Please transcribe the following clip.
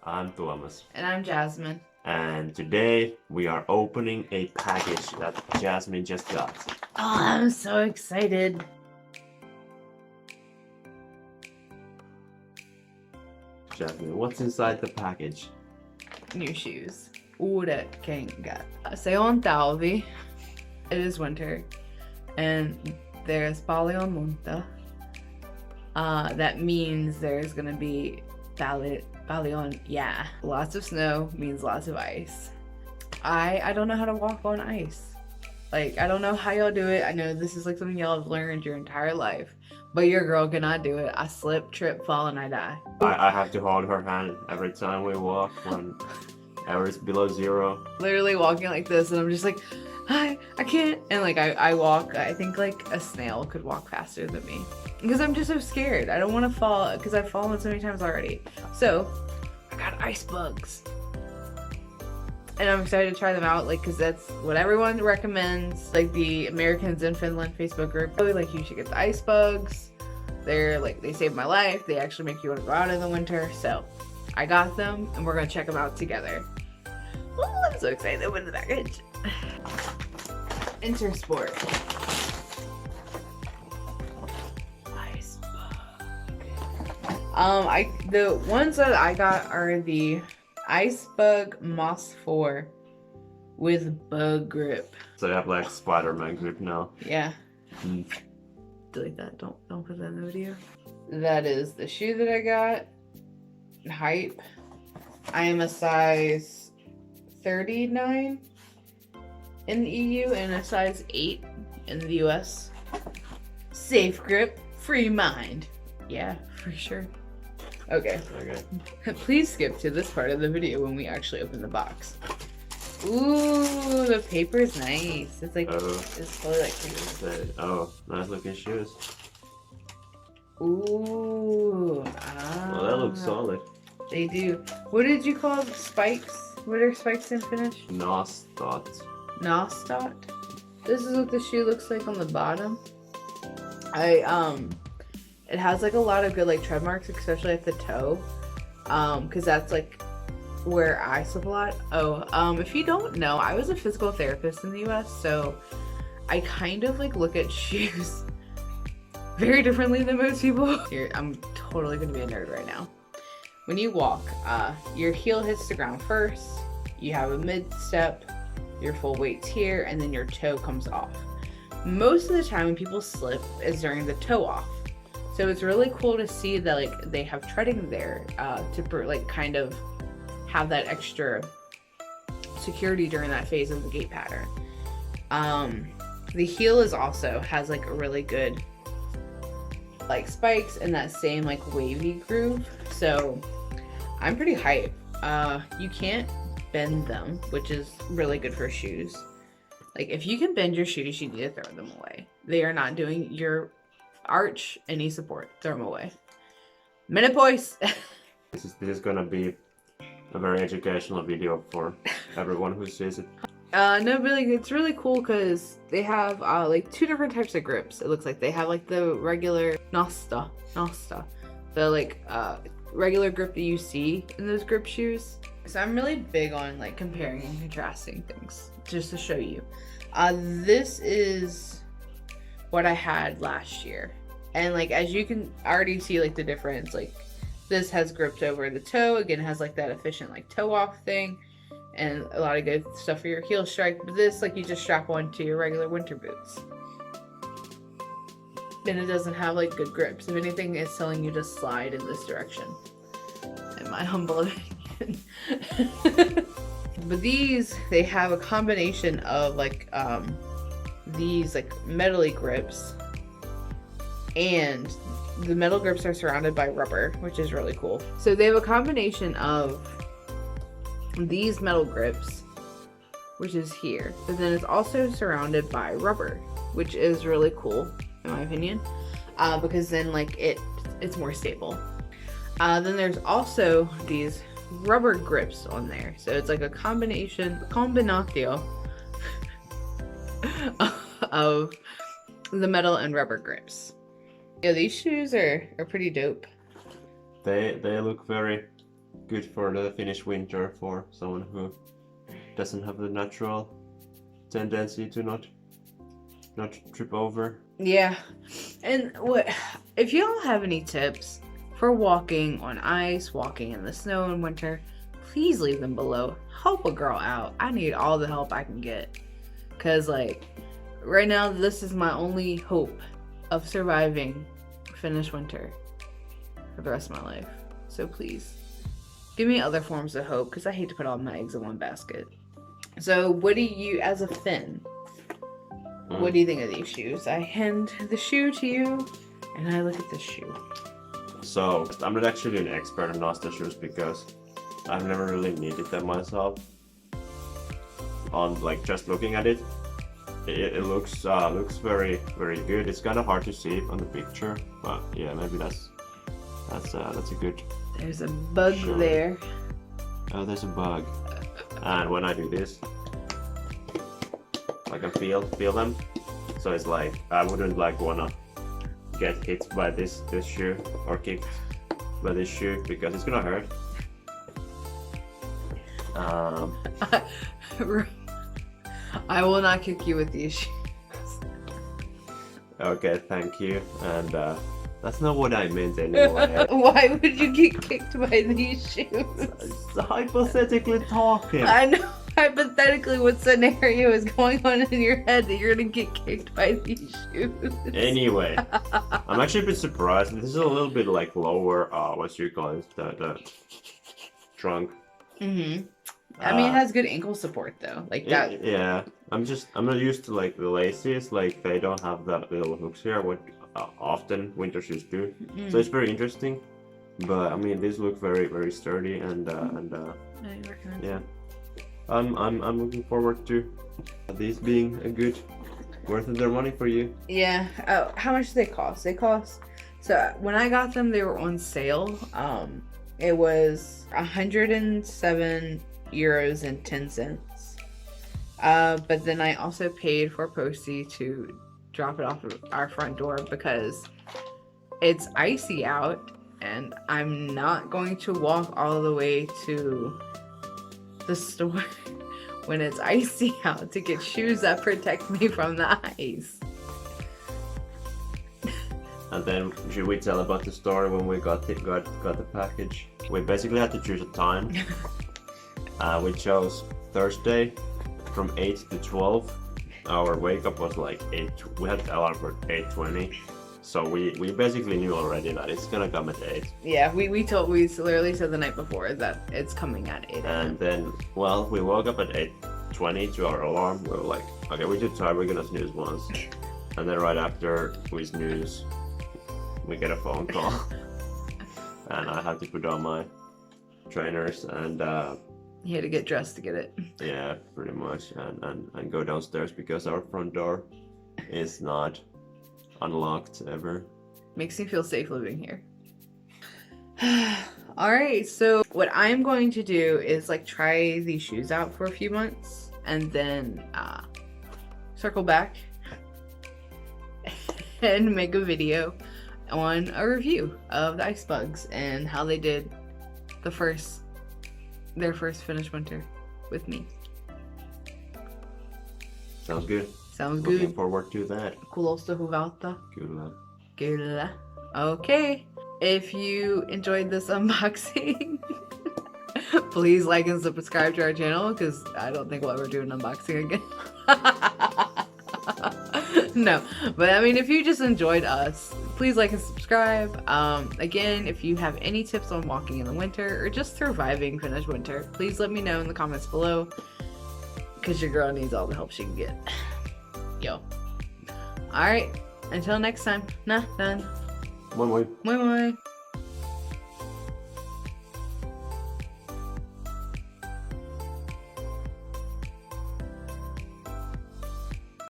I'm Tuomas. And I'm Jasmine. And today we are opening a package that Jasmine just got. Oh, I'm so excited. Jasmine, what's inside the package? New shoes. Uudet kengät. Se on talvi. It is winter. And there's paljon lunta. That means there's gonna be paljon, yeah. Lots of snow means lots of ice. I don't know how to walk on ice. Like, I don't know how y'all do it. I know this is like something y'all have learned your entire life. But your girl cannot do it. I slip, trip, fall, and I die. I have to hold her hand every time we walk when it's below zero. Literally walking like this, and I'm just like, I can't. And like I walk, I think like a snail could walk faster than me. Because I'm just so scared. I don't want to fall, because I've fallen so many times already. So, I got Icebugs. And I'm excited to try them out, like, because that's what everyone recommends. Like, the Americans in Finland Facebook group, really, like, you should get the Icebugs. They're, like, they saved my life. They actually make you want to go out in the winter. So, I got them, and we're going to check them out together. Oh, I'm so excited to open the package. Intersport. The ones that I got are the Icebug Moss 4 with bug grip. So you have like Spider-Man grip now. Yeah. Delete that. Don't put that in the video. That is the shoe that I got. Hype. I am a size 39 in the EU and a size 8 in the US. Safe grip, free mind. Yeah, for sure. Okay. Please skip to this part of the video when we actually open the box. Ooh, the paper is nice. It's like, it's totally like paper. Oh, nice looking shoes. Ooh. Well, that looks solid. They do. What did you call spikes? What are spikes in Finnish? Jumpstart. Jumpstart. This is what the shoe looks like on the bottom. It has like a lot of good like tread marks, especially at the toe, because that's like where I slip a lot. If you don't know, I was a physical therapist in the US, so I kind of like look at shoes very differently than most people. Here, I'm totally gonna be a nerd right now. When you walk, your heel hits the ground first, you have a mid step, your full weight's here, and then your toe comes off. Most of the time when people slip is during the toe off. So it's really cool to see that like they have treading there to like kind of have that extra security during that phase of the gait pattern. The heel is also has like a really good like spikes and that same like wavy groove. So I'm pretty hyped. You can't bend them, which is really good for shoes. Like if you can bend your shoes, you need to throw them away. They are not doing your arch any support. Throw them away. Minute boys. This is gonna be a very educational video for everyone who sees it. No, really, it's really cool because they have like two different types of grips. It looks like they have like the regular Nosta, the like regular grip that you see in those grip shoes. So I'm really big on like comparing and contrasting things just to show you. This is what I had last year, and like as you can already see like the difference, like this has gripped over the toe, again has like that efficient like toe off thing and a lot of good stuff for your heel strike, but this like you just strap on to your regular winter boots and it doesn't have like good grips. If anything, it's telling you to slide in this direction, in my humble opinion. But these, they have a combination of like these like metally grips, and the metal grips are surrounded by rubber, which is really cool. So they have a combination of these metal grips, which is here, but then it's also surrounded by rubber, which is really cool in my opinion, because then like it's more stable. Then there's also these rubber grips on there, so it's like a combination of the metal and rubber grips. Yeah, these shoes are pretty dope. They look very good for the Finnish winter for someone who doesn't have the natural tendency to not trip over. Yeah. And what if you all have any tips for walking on ice, walking in the snow in winter, please leave them below. Help a girl out. I need all the help I can get. Cause like right now this is my only hope of surviving Finnish winter for the rest of my life. So please give me other forms of hope, because I hate to put all my eggs in one basket. So what do you, as a Finn, what do you think of these shoes? I hand the shoe to you, and I look at the shoe. So, I'm not actually an expert on Asta shoes because I've never really needed them myself. On like just looking at it, it looks very good. It's kind of hard to see on the picture, but yeah, maybe that's a good. There's a bug show. there. Oh, there's a bug. And when I do this, I can feel them. So it's like I wouldn't like wanna get hit by this shoe or kicked by this shoe because it's gonna hurt. I will not kick you with these shoes. Okay, thank you. And that's not what I meant anyway. Why would you get kicked by these shoes? Hypothetically talking. I know hypothetically what scenario is going on in your head that you're gonna get kicked by these shoes. Anyway, I'm actually a bit surprised. This is a little bit like lower, what you call it, the trunk. Mm-hmm. I mean, it has good ankle support though, like that. Yeah, I'm not used to like the laces, like they don't have that little hooks here, what often winter shoes do. So it's very interesting. But I mean, these look very sturdy and yeah. I'm looking forward to these being a good worth of their money for you. Yeah. Oh, how much do they cost? So when I got them, they were on sale. It was 107 euros and 10 cents. But then I also paid for Posty to drop it off at our front door because it's icy out and I'm not going to walk all the way to the store when it's icy out to get shoes that protect me from the ice. And then should we tell about the story when we got the package? We basically had to choose a time. We chose Thursday from 8 to 12. Our wake up was like 8. We had alarm for 8:20. So we basically knew already that it's gonna come at 8. Yeah, we literally said the night before that it's coming at 8. And then, well, we woke up at 8:20 to our alarm. We were like, okay, we're too tired, we're gonna snooze once. And then right after we snooze, we get a phone call. And I had to put on my trainers and you had to get dressed to get it. yeah, pretty much, and go downstairs because our front door is not unlocked ever. Makes me feel safe living here. Alright, so what I'm going to do is like try these shoes out for a few months and then circle back and make a video on a review of the Icebugs and how they did their first Finnish winter with me. Sounds good. Sounds good. Looking forward to that. Kuulostaa hyvältä. Kyllä. Kyllä. Okay. If you enjoyed this unboxing, please like and subscribe to our channel because I don't think we'll ever do an unboxing again. No, but I mean, if you just enjoyed us, please like and subscribe. Again, if you have any tips on walking in the winter or just surviving Finnish winter, please let me know in the comments below because your girl needs all the help she can get. Yo. Alright, until next time. Nah, done. Moi moi. Moi moi.